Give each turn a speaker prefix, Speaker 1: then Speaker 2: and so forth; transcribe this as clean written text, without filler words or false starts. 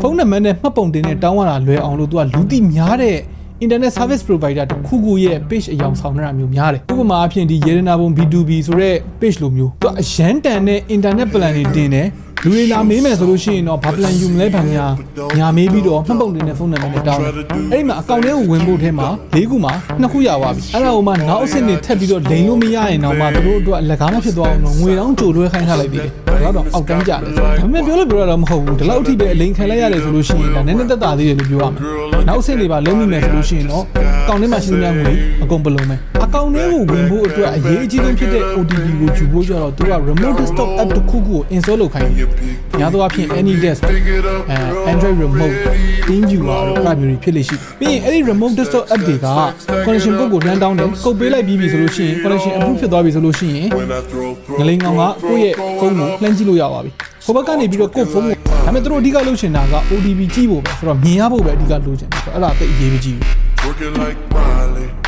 Speaker 1: ဖုန်းနံပါတ်နဲ့မှတ်ပုံတင်နဲ့တောင်းရတာလွယ်အောင်လို့သူကလူသိများတဲ့ internet service provider တခုခုရဲ့ page အယောင်ဆောင်နေတာမျိုးများတယ်ဥပမာအဖြစ်ဒီရေရနာဘုံ B2B ဆိုတဲ့ page လိုမျိုးသူကအရန်တန်တဲ့ internet plan တွေတင်တယ်လူတွေလာမေးမယ်ဆိုလို့ရှိရင်တော့ဘာ plan ယူမလဲဘာညာမေးပြီးတော့မှတ်ပုံတင်တဲ့ဖုန်းနံပါတ်နဲ့တောင်းတယ်အဲ့ဒီမှာအကောင့်ထဲကိုဝင်ဖို့ထဲမှာ၄ခုမှာ2ခုရသွားပြီအဲ့ဒါကိုမှနောက်အဆင့်တွေထပ်ပြီးတော့လိန်လို့မရရင်တော့မှသူတို့အတွက်လက်ကားမဖြစ်သွားအောင်တော့ငွေတောင်းကြိုလွှဲခိုင်းထားလိုက်သေးတယ်ဒါတော့အောက်တန်းကြတယ်ဒါပေမဲ့ပြောလို့တော့မဟုတ်ဘူးဒီလောက်အထိပဲအလိန်ခံလိုက်ရတယ်ဆိုလို့ရှိရင်ဒါနည်းနည်းသက်သာသေးတယ်လို့ပြောရမယ်နောက်အဆင့်တွေပါလုံးမိမယ်ဆိုလို့ရှိရင်တော့အကောင့်ထဲမှာရှိတဲ့ငွေအကုန်ပလုံးမယ်အကောင့်ထဲကိုဝင်ဖို့အတွက်အရေးအကြီးဆုံးဖြစ်တဲ့ OTP ကိုယူဖို့ကြတော့သူက remote desktop app တစ်ခုခုကို install လုပ်ခိုင်းတယ်များသောအားဖြင့် AnyDesk Android remote TeamViewer တို့အဲ့မျိုးတွေဖြစ်လေရှိပြီးရင်အဲ့ဒီ remote desktop app တွေက connection code ကို run down တယ် code ပေးလိုက်ပြီးပြီဆိုလို့ရှိရင် connection approve ဖြစ်သွားပြီဆိုလို့ရှိရင်ငလိန်ကောင်ကကိုယ့်ရဲ့ဖုန်းကိုလှမ်းကြည့်လို့ရပါပြီဟိုဘက်ကနေပြီးတော့ကိုယ့်ဖုန်းကိုဒါပေမဲ့သူတို့အဓိကလုပ်ချင်တာက OTP ကြည့်ဖို့ပဲဆိုတော့မြင်ရဖို့ပဲအဓိကလုပ်ချင်တယ်ဆိုတော့အဲ့ဒါသိအရေးမကြီးဘူး